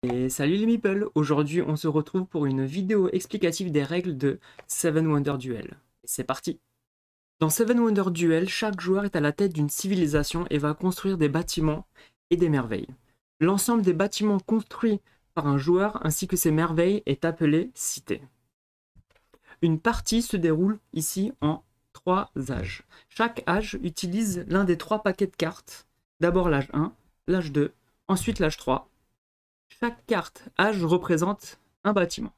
Et salut les meeples, aujourd'hui on se retrouve pour une vidéo explicative des règles de Seven Wonder Duel. C'est parti. Dans Seven Wonder Duel, chaque joueur est à la tête d'une civilisation et va construire des bâtiments et des merveilles. L'ensemble des bâtiments construits par un joueur ainsi que ses merveilles est appelé cité. Une partie se déroule ici en 3 âges. Chaque âge utilise l'un des 3 paquets de cartes. D'abord l'âge 1, l'âge 2, ensuite l'âge 3. Chaque carte âge représente un bâtiment.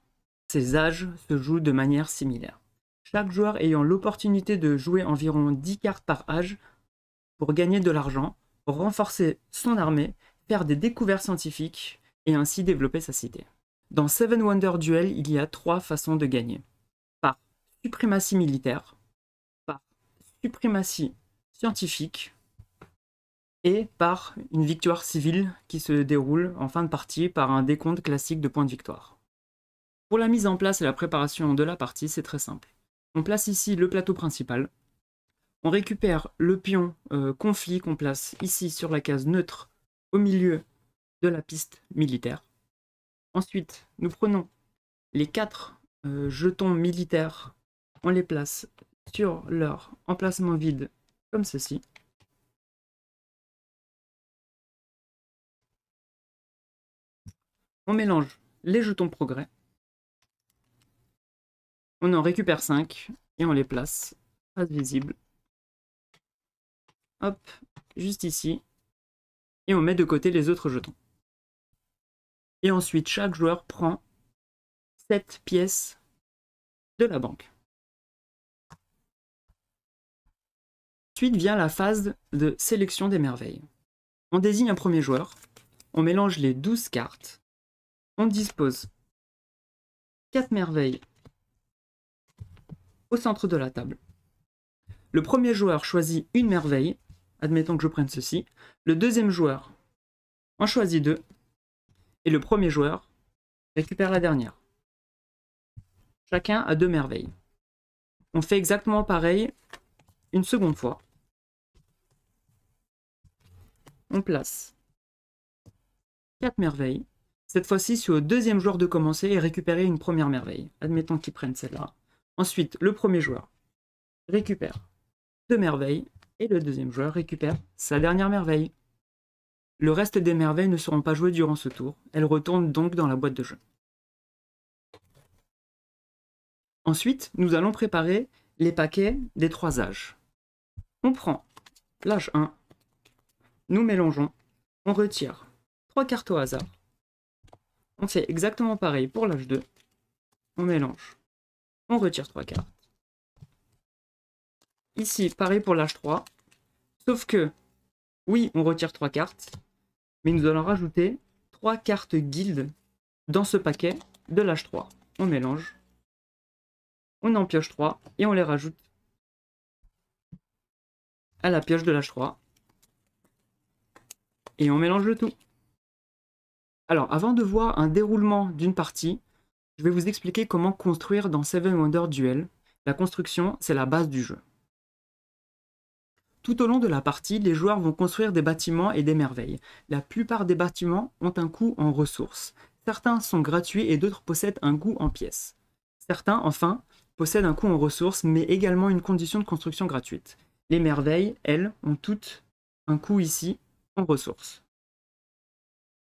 Ces âges se jouent de manière similaire. Chaque joueur ayant l'opportunité de jouer environ 10 cartes par âge pour gagner de l'argent, renforcer son armée, faire des découvertes scientifiques et ainsi développer sa cité. Dans Seven Wonder Duel, il y a 3 façons de gagner. Par suprématie militaire, par suprématie scientifique et par une victoire civile qui se déroule en fin de partie par un décompte classique de points de victoire. Pour la mise en place et la préparation de la partie, c'est très simple. On place ici le plateau principal, on récupère le pion conflit qu'on place ici sur la case neutre au milieu de la piste militaire. Ensuite, nous prenons les 4 jetons militaires, on les place sur leur emplacement vide comme ceci. On mélange les jetons progrès. On en récupère 5 et on les place face visible. Hop, juste ici. Et on met de côté les autres jetons. Et ensuite, chaque joueur prend 7 pièces de la banque. Ensuite vient la phase de sélection des merveilles. On désigne un premier joueur, on mélange les 12 cartes, on dispose 4 merveilles au centre de la table. Le premier joueur choisit une merveille, admettons que je prenne ceci. Le deuxième joueur en choisit 2. Et le premier joueur récupère la dernière. Chacun a 2 merveilles. On fait exactement pareil une seconde fois. On place 4 merveilles. Cette fois-ci, c'est au deuxième joueur de commencer et récupérer une première merveille. Admettons qu'il prenne celle-là. Ensuite, le premier joueur récupère 2 merveilles et le deuxième joueur récupère sa dernière merveille. Le reste des merveilles ne seront pas jouées durant ce tour. Elles retournent donc dans la boîte de jeu. Ensuite, nous allons préparer les paquets des 3 âges. On prend l'âge 1, nous mélangeons, on retire 3 cartes au hasard. On fait exactement pareil pour l'âge 2. On mélange, on retire 3 cartes. Ici, pareil pour l'âge 3. Sauf que, oui, on retire 3 cartes, mais nous allons rajouter 3 cartes guildes dans ce paquet de l'âge 3. On mélange, on en pioche 3 et on les rajoute à la pioche de l'âge 3. Et on mélange le tout. Alors, avant de voir un déroulement d'une partie, je vais vous expliquer comment construire dans Seven Wonder Duel. La construction, c'est la base du jeu. Tout au long de la partie, les joueurs vont construire des bâtiments et des merveilles. La plupart des bâtiments ont un coût en ressources. Certains sont gratuits et d'autres possèdent un coût en pièces. Certains, enfin, possèdent un coût en ressources, mais également une condition de construction gratuite. Les merveilles, elles, ont toutes un coût ici en ressources.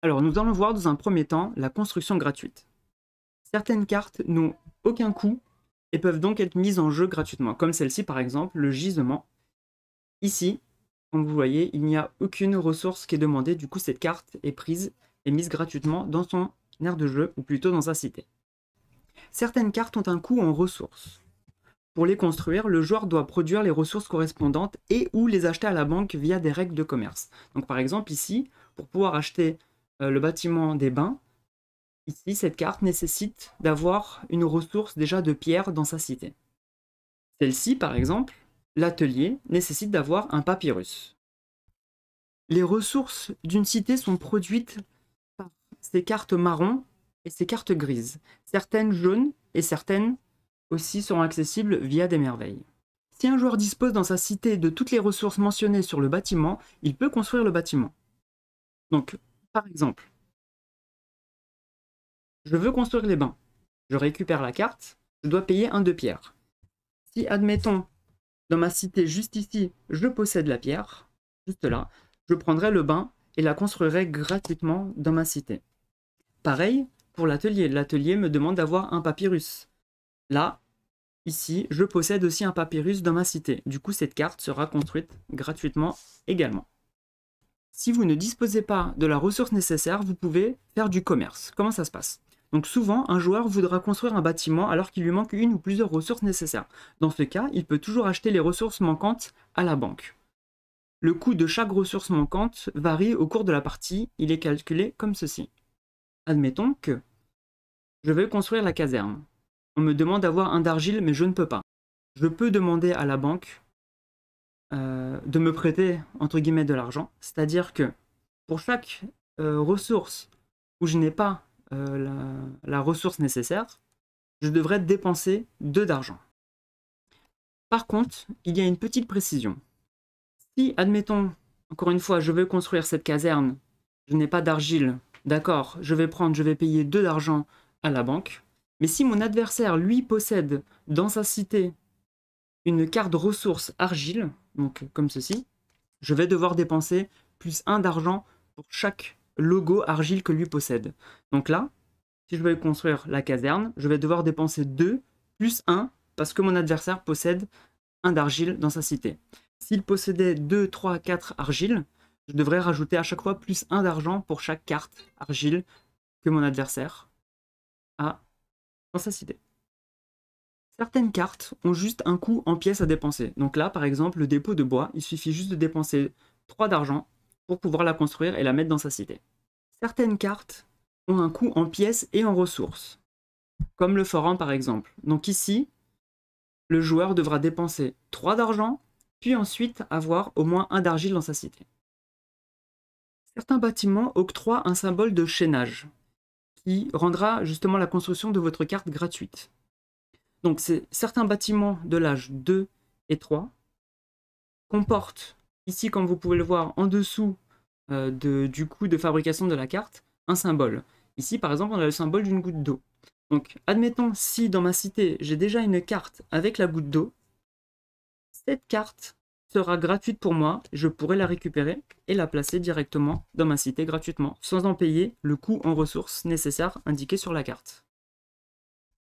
Alors, nous allons voir dans un premier temps la construction gratuite. Certaines cartes n'ont aucun coût et peuvent donc être mises en jeu gratuitement, comme celle-ci par exemple, le gisement. Ici, comme vous voyez, il n'y a aucune ressource qui est demandée, du coup cette carte est prise et mise gratuitement dans son aire de jeu, ou plutôt dans sa cité. Certaines cartes ont un coût en ressources. Pour les construire, le joueur doit produire les ressources correspondantes et ou les acheter à la banque via des règles de commerce. Donc par exemple ici, pour pouvoir acheter le bâtiment des bains, ici cette carte nécessite d'avoir une ressource déjà de pierre dans sa cité. Celle-ci par exemple, l'atelier nécessite d'avoir un papyrus. Les ressources d'une cité sont produites par ces cartes marron et ces cartes grises. Certaines jaunes et certaines aussi seront accessibles via des merveilles. Si un joueur dispose dans sa cité de toutes les ressources mentionnées sur le bâtiment, il peut construire le bâtiment. Donc, par exemple, Je veux construire les bains. Je récupère la carte, je dois payer un de pierre. Si, admettons, dans ma cité, juste ici, je possède la pierre, juste là, je prendrai le bain et la construirai gratuitement dans ma cité. Pareil pour l'atelier. L'atelier me demande d'avoir un papyrus. Là, ici, je possède aussi un papyrus dans ma cité. Du coup, cette carte sera construite gratuitement également. Si vous ne disposez pas de la ressource nécessaire, vous pouvez faire du commerce. Comment ça se passe? Donc souvent, un joueur voudra construire un bâtiment alors qu'il lui manque une ou plusieurs ressources nécessaires. Dans ce cas, il peut toujours acheter les ressources manquantes à la banque. Le coût de chaque ressource manquante varie au cours de la partie, il est calculé comme ceci. Admettons que je vais construire la caserne. On me demande d'avoir un d'argile, mais je ne peux pas. Je peux demander à la banque de me prêter, entre guillemets, de l'argent. C'est-à-dire que pour chaque ressource où je n'ai pas la ressource nécessaire, je devrais dépenser 2 d'argent. Par contre, il y a une petite précision. Si, admettons, encore une fois, je veux construire cette caserne, je n'ai pas d'argile, d'accord, je vais payer 2 d'argent à la banque. Mais si mon adversaire, lui, possède dans sa cité une carte ressource argile, donc comme ceci, je vais devoir dépenser plus 1 d'argent pour chaque logo argile que lui possède. Donc là, si je veux construire la caserne, je vais devoir dépenser 2 plus 1 parce que mon adversaire possède 1 d'argile dans sa cité. S'il possédait 2, 3, 4 argiles, je devrais rajouter à chaque fois plus 1 d'argent pour chaque carte argile que mon adversaire a dans sa cité. Certaines cartes ont juste un coût en pièces à dépenser. Donc là, par exemple, le dépôt de bois, il suffit juste de dépenser 3 d'argent pour pouvoir la construire et la mettre dans sa cité. Certaines cartes ont un coût en pièces et en ressources, comme le forum par exemple. Donc ici, le joueur devra dépenser 3 d'argent, puis ensuite avoir au moins 1 d'argile dans sa cité. Certains bâtiments octroient un symbole de chaînage, qui rendra justement la construction de votre carte gratuite. Donc certains bâtiments de l'âge 2 et 3 comportent, ici comme vous pouvez le voir en dessous du coût de fabrication de la carte, un symbole. Ici par exemple on a le symbole d'une goutte d'eau. Donc admettons si dans ma cité j'ai déjà une carte avec la goutte d'eau, cette carte sera gratuite pour moi, je pourrai la récupérer et la placer directement dans ma cité gratuitement, sans en payer le coût en ressources nécessaires indiqué sur la carte.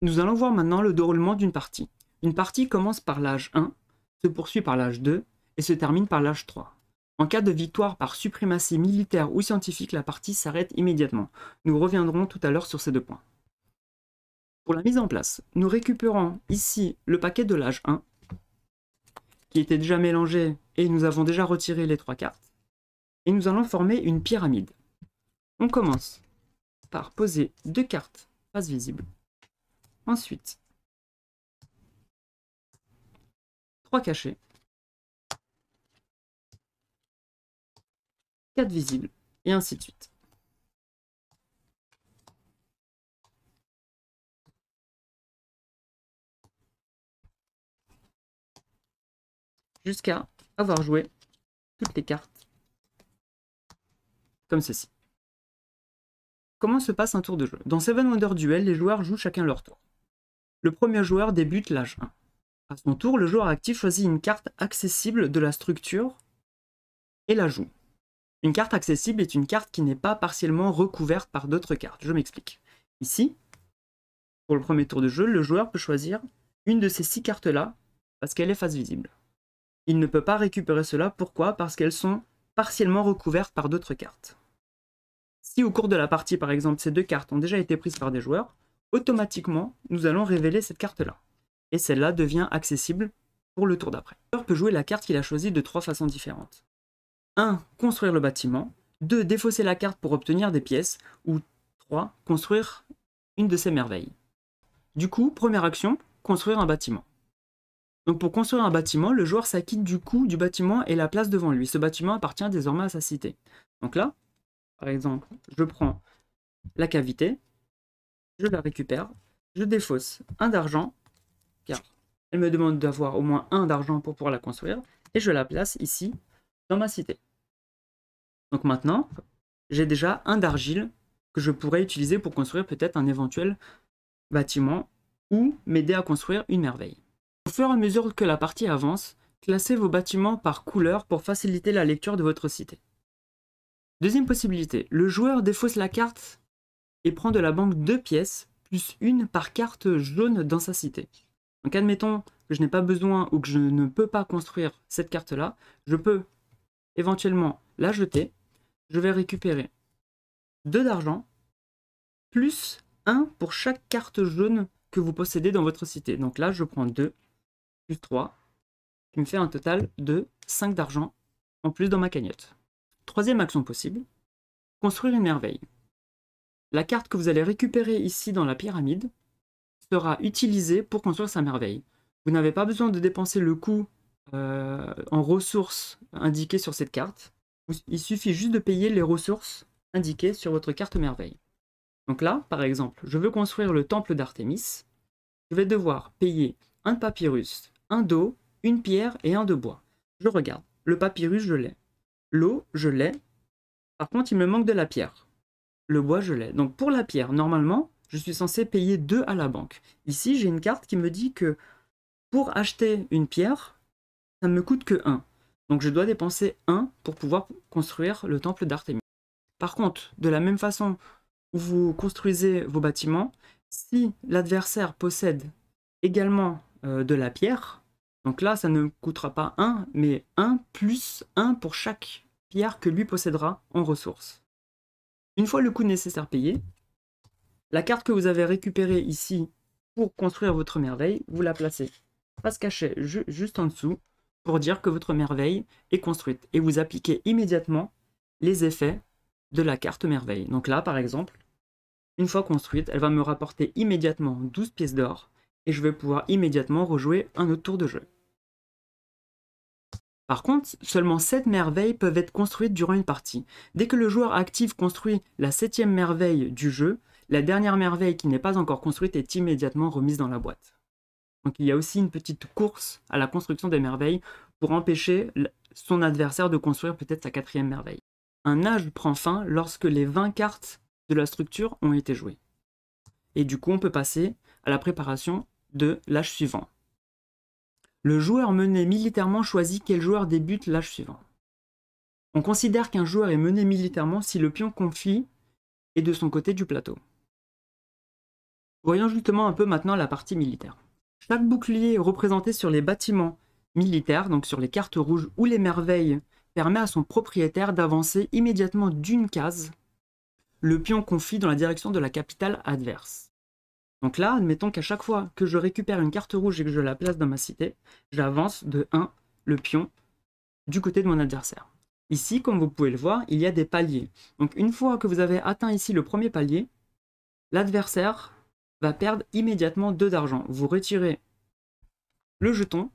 Nous allons voir maintenant le déroulement d'une partie. Une partie commence par l'âge 1, se poursuit par l'âge 2 et se termine par l'âge 3. En cas de victoire par suprématie militaire ou scientifique, la partie s'arrête immédiatement. Nous reviendrons tout à l'heure sur ces 2 points. Pour la mise en place, nous récupérons ici le paquet de l'âge 1, qui était déjà mélangé et nous avons déjà retiré les 3 cartes. Et nous allons former une pyramide. On commence par poser 2 cartes face visible. Ensuite, 3 cachés, 4 visibles, et ainsi de suite. Jusqu'à avoir joué toutes les cartes comme ceci. Comment se passe un tour de jeu? Dans Seven Wonders Duel, les joueurs jouent chacun leur tour. Le premier joueur débute l'âge 1. À son tour, le joueur actif choisit une carte accessible de la structure et la joue. Une carte accessible est une carte qui n'est pas partiellement recouverte par d'autres cartes. Je m'explique. Ici, pour le premier tour de jeu, le joueur peut choisir une de ces 6 cartes-là parce qu'elle est face visible. Il ne peut pas récupérer cela. Pourquoi? Parce qu'elles sont partiellement recouvertes par d'autres cartes. Si au cours de la partie, par exemple, ces 2 cartes ont déjà été prises par des joueurs, automatiquement, nous allons révéler cette carte-là. Et celle-là devient accessible pour le tour d'après. Le joueur peut jouer la carte qu'il a choisie de 3 façons différentes. 1. Construire le bâtiment. 2. Défausser la carte pour obtenir des pièces. Ou 3. Construire une de ces merveilles. Du coup, première action, construire un bâtiment. Donc pour construire un bâtiment, le joueur s'acquitte du coût du bâtiment et la place devant lui. Ce bâtiment appartient désormais à sa cité. Donc là, par exemple, je prends la cavité, je la récupère, je défausse 1 d'argent, car elle me demande d'avoir au moins 1 d'argent pour pouvoir la construire, et je la place ici, dans ma cité. Donc maintenant, j'ai déjà 1 d'argile que je pourrais utiliser pour construire peut-être un éventuel bâtiment ou m'aider à construire une merveille. Au fur et à mesure que la partie avance, classez vos bâtiments par couleur pour faciliter la lecture de votre cité. Deuxième possibilité, le joueur défausse la carte et prend de la banque 2 pièces, plus une par carte jaune dans sa cité. Donc admettons que je n'ai pas besoin ou que je ne peux pas construire cette carte-là, je peux éventuellement la jeter, je vais récupérer 2 d'argent, plus 1 pour chaque carte jaune que vous possédez dans votre cité. Donc là, je prends 2, plus 3, qui me fait un total de 5 d'argent en plus dans ma cagnotte. Troisième action possible, construire une merveille. La carte que vous allez récupérer ici dans la pyramide sera utilisée pour construire sa merveille. Vous n'avez pas besoin de dépenser le coût en ressources indiquées sur cette carte. Il suffit juste de payer les ressources indiquées sur votre carte merveille. Donc là, par exemple, je veux construire le temple d'Artémis. Je vais devoir payer un papyrus, un d'eau, une pierre et un de bois. Je regarde. Le papyrus, je l'ai. L'eau, je l'ai. Par contre, il me manque de la pierre. Le bois, je l'ai. Donc pour la pierre, normalement, je suis censé payer 2 à la banque. Ici, j'ai une carte qui me dit que pour acheter une pierre, ça ne me coûte que 1. Donc je dois dépenser 1 pour pouvoir construire le temple d'Artémis. Par contre, de la même façon où vous construisez vos bâtiments, si l'adversaire possède également de la pierre, donc là, ça ne coûtera pas 1, mais 1 plus 1 pour chaque pierre que lui possédera en ressources. Une fois le coût nécessaire payé, la carte que vous avez récupérée ici pour construire votre merveille, vous la placez face cachée juste en dessous pour dire que votre merveille est construite. Et vous appliquez immédiatement les effets de la carte merveille. Donc là, par exemple, une fois construite, elle va me rapporter immédiatement 12 pièces d'or et je vais pouvoir immédiatement rejouer un autre tour de jeu. Par contre, seulement 7 merveilles peuvent être construites durant une partie. Dès que le joueur actif construit la 7e merveille du jeu, la dernière merveille qui n'est pas encore construite est immédiatement remise dans la boîte. Donc il y a aussi une petite course à la construction des merveilles pour empêcher son adversaire de construire peut-être sa 4e merveille. Un âge prend fin lorsque les 20 cartes de la structure ont été jouées. Et du coup, on peut passer à la préparation de l'âge suivant. Le joueur mené militairement choisit quel joueur débute l'âge suivant. On considère qu'un joueur est mené militairement si le pion conflit est de son côté du plateau. Voyons justement un peu maintenant la partie militaire. Chaque bouclier représenté sur les bâtiments militaires, donc sur les cartes rouges ou les merveilles, permet à son propriétaire d'avancer immédiatement d'une case le pion conflit dans la direction de la capitale adverse. Donc là, admettons qu'à chaque fois que je récupère une carte rouge et que je la place dans ma cité, j'avance de 1 le pion du côté de mon adversaire. Ici, comme vous pouvez le voir, il y a des paliers. Donc une fois que vous avez atteint ici le premier palier, l'adversaire va perdre immédiatement 2 d'argent. Vous retirez le jeton,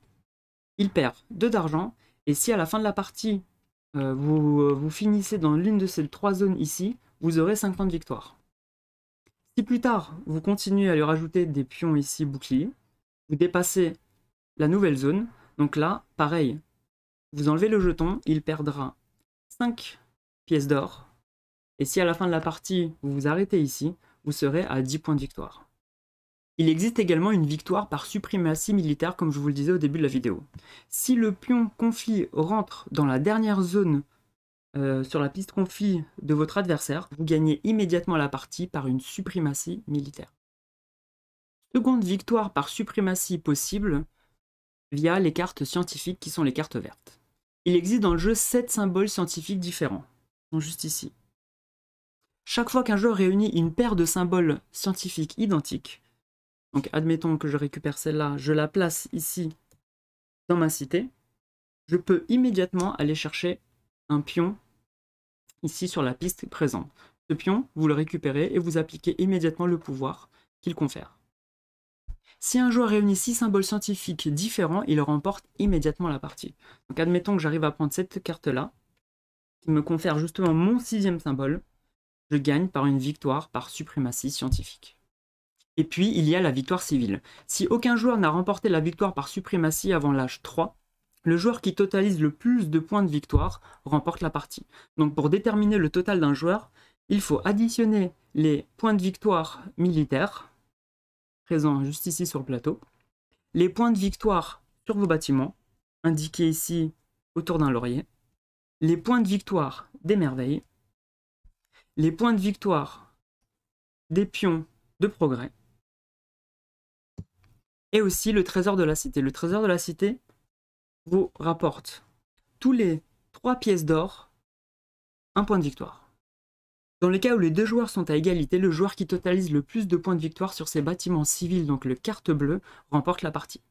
il perd 2 d'argent, et si à la fin de la partie, vous finissez dans l'une de ces 3 zones ici, vous aurez 5 points de victoire. Si plus tard, vous continuez à lui rajouter des pions ici boucliers, vous dépassez la nouvelle zone, donc là, pareil, vous enlevez le jeton, il perdra 5 pièces d'or, et si à la fin de la partie, vous vous arrêtez ici, vous serez à 10 points de victoire. Il existe également une victoire par suprématie militaire, comme je vous le disais au début de la vidéo. Si le pion conflit rentre dans la dernière zone sur la piste conflit de votre adversaire, vous gagnez immédiatement la partie par une suprématie militaire. Seconde victoire par suprématie possible via les cartes scientifiques qui sont les cartes vertes. Il existe dans le jeu 7 symboles scientifiques différents. Ils sont juste ici. Chaque fois qu'un joueur réunit une paire de symboles scientifiques identiques, donc admettons que je récupère celle-là, je la place ici dans ma cité, je peux immédiatement aller chercher un pion ici sur la piste présente. Ce pion, vous le récupérez et vous appliquez immédiatement le pouvoir qu'il confère. Si un joueur réunit 6 symboles scientifiques différents, il remporte immédiatement la partie. Donc admettons que j'arrive à prendre cette carte-là, qui me confère justement mon 6e symbole, je gagne par une victoire par suprématie scientifique. Et puis il y a la victoire civile. Si aucun joueur n'a remporté la victoire par suprématie avant l'âge 3, le joueur qui totalise le plus de points de victoire remporte la partie. Donc pour déterminer le total d'un joueur, il faut additionner les points de victoire militaires, présents juste ici sur le plateau, les points de victoire sur vos bâtiments, indiqués ici autour d'un laurier, les points de victoire des merveilles, les points de victoire des pions de progrès, et aussi le trésor de la cité. Le trésor de la cité vous rapporte tous les 3 pièces d'or, un point de victoire. Dans les cas où les deux joueurs sont à égalité, le joueur qui totalise le plus de points de victoire sur ses bâtiments civils, donc le carte bleue, remporte la partie.